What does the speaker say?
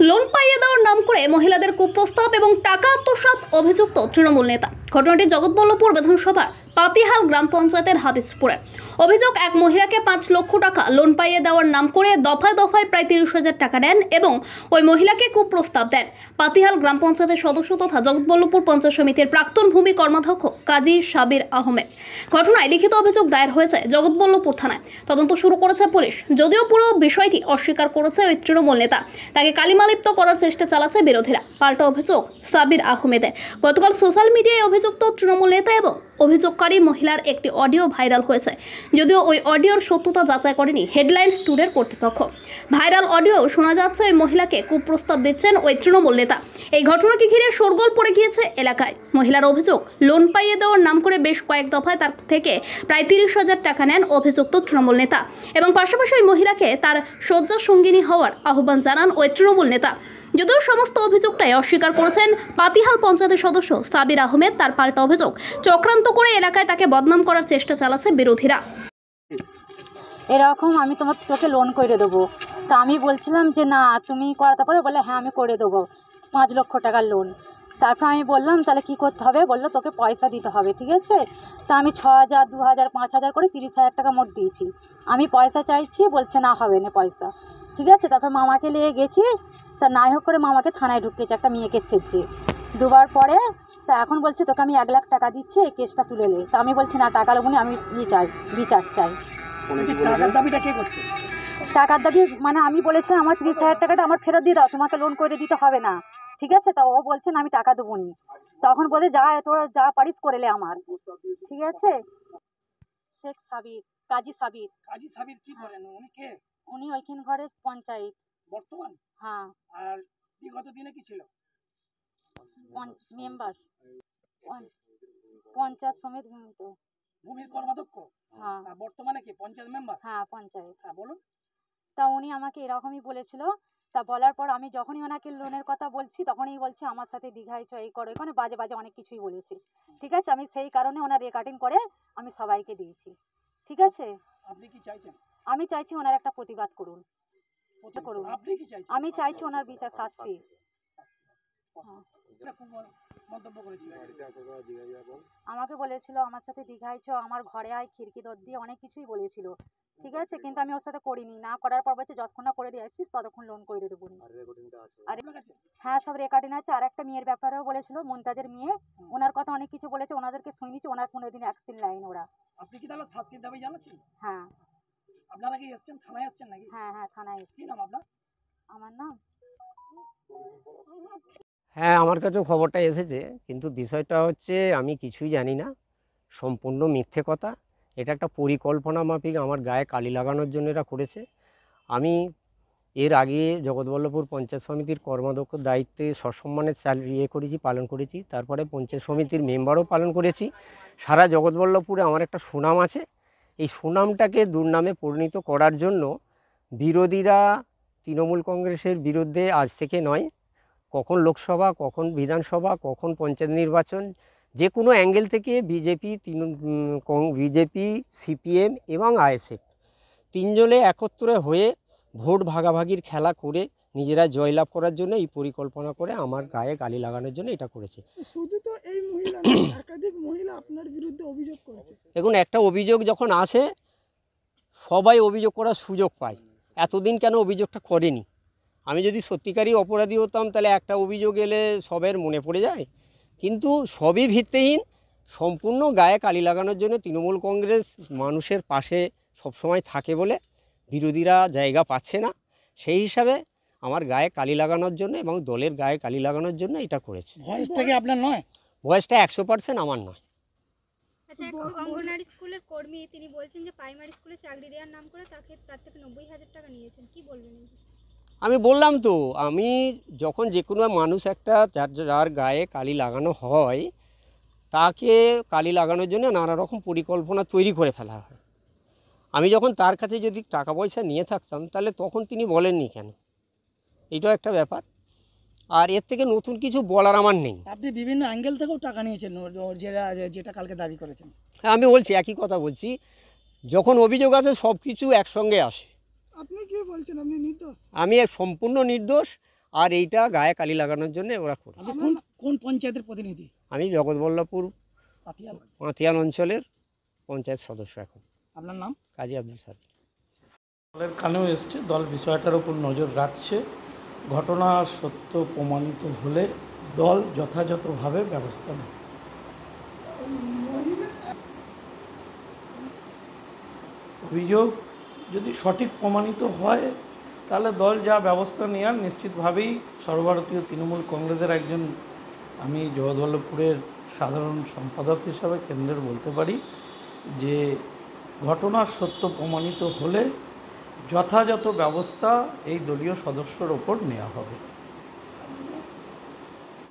Loan পাইয়ে দেওয়ার নাম করে মহিলাদের কুপ্রস্তাব এবং টাকা আত্মসাৎ অভিযুক্ত তৃণমূল নেতা। ঘটনাটি জগৎবল্লভপুর বিধানসভার পাতিহাল গ্রাম পঞ্চায়েতের হাবিজপুরে। অভিযোগ, এক মহিলাকে 5 লক্ষ টাকা লোন পাইয়ে দেওয়ার নাম করে দফায় দফায় প্রায় 30,000 টাকা নেন এবং ওই মহিলাকে কুপ্রস্তাব দেন পাতিহাল গ্রাম পঞ্চায়েতের সদস্য তথা জগৎবল্লভপুর পঞ্চায়েত সমিতির প্রাক্তন ভূমি কর্মাধ্যক্ষ কাজী সাবির আহমেদ। ঘটনায় লিখিত অভিযোগ দায়ের হয়েছে জগৎবল্লভপুর থানায়। তদন্ত শুরু করেছে পুলিশ। যদিও পুরো বিষয়টি অস্বীকার করেছে ওই তৃণমূল নেতা, তাকে কালিমালিপ্ত করার চেষ্টা চালাচ্ছে বিরোধীরা। পাল্টা অভিযোগ সাবির আহমেদের। গতকাল সোশ্যাল মিডিয়ায় অভিযুক্ত তৃণমূল নেতা এবং অভিযোগকারী মহিলার একটি অডিও ভাইরাল হয়েছে। যদিও ওই অডিওর সত্যতা যাচাই করেনি হেডলাইন্স টুডের কর্তৃপক্ষ। ভাইরাল অডিও শোনা যাচ্ছে ওই মহিলাকে কুপ্রস্তাব দিচ্ছেন ওই তৃণমূল নেতা। এই ঘটনাকে ঘিরে শোরগোল পড়ে গিয়েছে এলাকায়। মহিলার অভিযোগ, লোন পাইয়ে দেওয়ার নাম করে বেশ কয়েক দফায় তার থেকে প্রায় 30,000 টাকা নেন অভিযুক্ত তৃণমূল নেতা এবং পাশাপাশি ওই মহিলাকে তার শয্যা সঙ্গিনী হওয়ার আহ্বান জানান ওই তৃণমূল নেতা। যদিও সমস্ত অভিযোগটাই অস্বীকার করেছেন পাতিহাল পঞ্চায়েতের সদস্য সাবির আহমেদ, তার পাল্টা অভিযোগ চক্রান্ত করে এলাকায় তাকে বদনাম করার চেষ্টা চালাচ্ছে বিরোধীরা। এরকম আমি তোকে লোন করে দেবো, তা আমি বলছিলাম যে না তুমি করাতে পারো, বলে হ্যাঁ আমি করে দেবো 5 লক্ষ টাকার লোন। তারপর আমি বললাম তাহলে কী করতে হবে, বললো তোকে পয়সা দিতে হবে, ঠিক আছে। তা আমি 6,000, 2,000, 5,000 করে 30,000 টাকা মোট দিয়েছি। আমি পয়সা চাইছি, বলছে না হবে না পয়সা, ঠিক আছে। তারপর মামাকে নিয়ে গেছি, তা নাই হোক করে মামাকে থানায় ঢুকিয়েছে একটা মেয়েকে সেজছে 2বার পরে। তা এখন বলছে তোকে আমি 1 লাখ টাকা দিচ্ছি, এই কেসটা তুলে নে। তা আমি বলছি না, টাকা লোক আমি বিচার চাই। টাকার দাবিটা কে করছে? টাকার দাবি মানে আমি বলেছিলাম আমার 30,000 টাকাটা আমার ফেরত দিয়ে দাও, তোমাকে লোন করে দিতে হবে না, ঠিক আছে। তা ও বলছে না আমি টাকা দেবো নি। তখন বলে যা তোরা যা পারিস করে লে আমার, ঠিক আছে। শেখ সাবির, কাজী সাবির। কাজী সাবির কি করেন? উনি কে? উনি ওইখান ঘরের পঞ্চায়েত বর্তমান। হ্যাঁ। আর বিগত দিনে কি ছিল? মেম্বার পঞ্চায়েত সমিতি ভূমির কর্মাধ্যক্ষ। হ্যাঁ। বর্তমানে কি পঞ্চায়েত মেম্বার? হ্যাঁ পঞ্চায়েত। হ্যাঁ বলুন। তা উনি আমাকে এরকমই বলেছিল। তা বলার পর আমি যখনই ওনাকে লোনের কথা বলছি তখনই বলছে আমার সাথে দীঘায় চ এই করো, এখানে বাজে বাজে অনেক কিছুই বলেছে, ঠিক আছে। আমি সেই কারণে ওনার রেকর্ডিং করে আমি সবাইকে দিয়েছি, ঠিক আছে। আপনি কি চাইছেন? আমি চাইছি ওনার একটা প্রতিবাদ করুন। আপনি কি চাইছেন? আমি চাইছি ওনার বিচার শাস্তি। মন্তব্য করেছিল, আমাকে বলেছিল আমার সাথে দীঘায় চ, আমার ঘরে আয়, খিড়কি দর দিয়ে অনেক কিছুই বলেছিল, ঠিক আছে। কিন্তু আমি ওর সাথে করিনি, না করার পর বলছে যতক্ষণ না করে দিয়ে আসছিস ততক্ষণ লোন করে দেবো। আর হ্যাঁ সব রেকর্ডিং আছে। আর একটা মেয়ের ব্যাপারেও বলেছিল, মুমতাজের মেয়ে, ওনার কথা অনেক কিছু বলেছে, ওনাদেরকে শুনিয়েছে, ওনার কোনোদিন অ্যাকশন লাইন ওরা। আপনি কি তাহলে শাস্তির দাবি জানাচ্ছেন? হ্যাঁ। আপনারা কি এসছেন, থানায় এসছেন নাকি? হ্যাঁ হ্যাঁ থানায়। কি নাম আপনার? আমার নাম। হ্যাঁ, আমার কাছেও খবরটা এসেছে, কিন্তু বিষয়টা হচ্ছে আমি কিছুই জানি না, সম্পূর্ণ মিথ্যে কথা। এটা একটা পরিকল্পনা মাফিক আমার গায়ে কালি লাগানোর জন্য এরা করেছে। আমি এর আগে জগৎবল্লভপুর পঞ্চায়েত সমিতির কর্মাধ্যক্ষ দায়িত্বে সসম্মানে পালন করেছি। তারপরে পঞ্চায়েত সমিতির মেম্বারও পালন করেছি। সারা জগৎবল্লভপুরে আমার একটা সুনাম আছে। এই সুনামটাকে দুর্নামে পরিণত করার জন্য বিরোধীরা তৃণমূল কংগ্রেসের বিরুদ্ধে আজ থেকে নয়, কখন লোকসভা, কখন বিধানসভা, কখন পঞ্চায়েত নির্বাচন, যে কোনো অ্যাঙ্গেল থেকে বিজেপি, সিপিএম এবং আইএসএফ তিনজনে একত্রে হয়ে ভোট ভাগাভাগির খেলা করে নিজেরা জয়লাভ করার জন্য এই পরিকল্পনা করে আমার গায়ে গালি লাগানোর জন্য এটা করেছে। শুধু তো এই মহিলা, একাধিক মহিলা আপনার বিরুদ্ধে অভিযোগ করেছে। দেখুন, একটা অভিযোগ যখন আসে সবাই অভিযোগ করার সুযোগ পায়। এতদিন কেন অভিযোগটা করেনি? আমি যদি সত্যিকারই অপরাধী হতাম তাহলে একটা অভিযোগ এলে সবের মনে পড়ে যায়, কিন্তু সবই ভিত্তিহীন। সম্পূর্ণ গায়ে কালি লাগানোর জন্য তৃণমূল কংগ্রেস মানুষের পাশে সবসময় থাকে বলে বিরোধীরা জায়গা পাচ্ছে না, সেই হিসাবে আমার গায়ে কালি লাগানোর জন্য এবং দলের গায়ে কালি লাগানোর জন্য এটা করেছে। ভয়েসটা কি আপনার নয়? ভয়েসটা 100% আমার নয়। আচ্ছা, অঙ্গনওয়াড়ি স্কুলের কর্মী, তিনি বলছেন যে প্রাইমারি স্কুলে চাকরি দেওয়ার নাম করে তার থেকে 90,000 টাকা নিয়েছেন, কি বলবেন? আমি বললাম তো, আমি যখন যে কোনো মানুষ একটা যার গায়ে কালি লাগানো হয় তাকে কালি লাগানোর জন্য নানা রকম পরিকল্পনা তৈরি করে ফেলা হয়। আমি যখন তার কাছে যদি টাকা পয়সা নিয়ে থাকতাম তাহলে তখন তিনি বলেননি কেন, এইটাও একটা ব্যাপার। আর এর থেকে নতুন কিছু বলার আমার নেই। আপনি বিভিন্ন অ্যাঙ্গেল থেকেও টাকা নিয়েছেন যেটা কালকে দাবি করেছেন। হ্যাঁ, আমি বলছি, একই কথা বলছি, যখন অভিযোগ আসে সব কিছু একসঙ্গে আসে। আপনি কি বলছেন? আপনি নির্দোষ? আমি সম্পূর্ণ নির্দোষ। আর এইটা গায়ে কালি লাগানোর জন্য ওরা করেছে। আপনি কোন কোন পঞ্চায়েতের প্রতিনিধি? আমি জগৎবল্লভপুর পাতিয়াল। পাতিয়াল অঞ্চলের পঞ্চায়েত সদস্য এখন, আপনার নাম? কাজী আব্দুল সাদিক। দলের কানেও এসছে, দল বিষয়টার উপর নজর রাখছে। ঘটনা সত্য প্রমাণিত হলে দল যথাযথভাবে ব্যবস্থা নেবে। অভিযোগ যদি সঠিক প্রমাণিত হয় তাহলে দল যা ব্যবস্থা নেওয়ার নিশ্চিতভাবেই সর্বভারতীয় তৃণমূল কংগ্রেসের একজন আমি জগৎবল্লভপুরের সাধারণ সম্পাদক হিসাবে কেন্দ্রের বলতে পারি যে ঘটনার সত্য প্রমাণিত হলে যথাযথ ব্যবস্থা এই দলীয় সদস্যর ওপর নেওয়া হবে।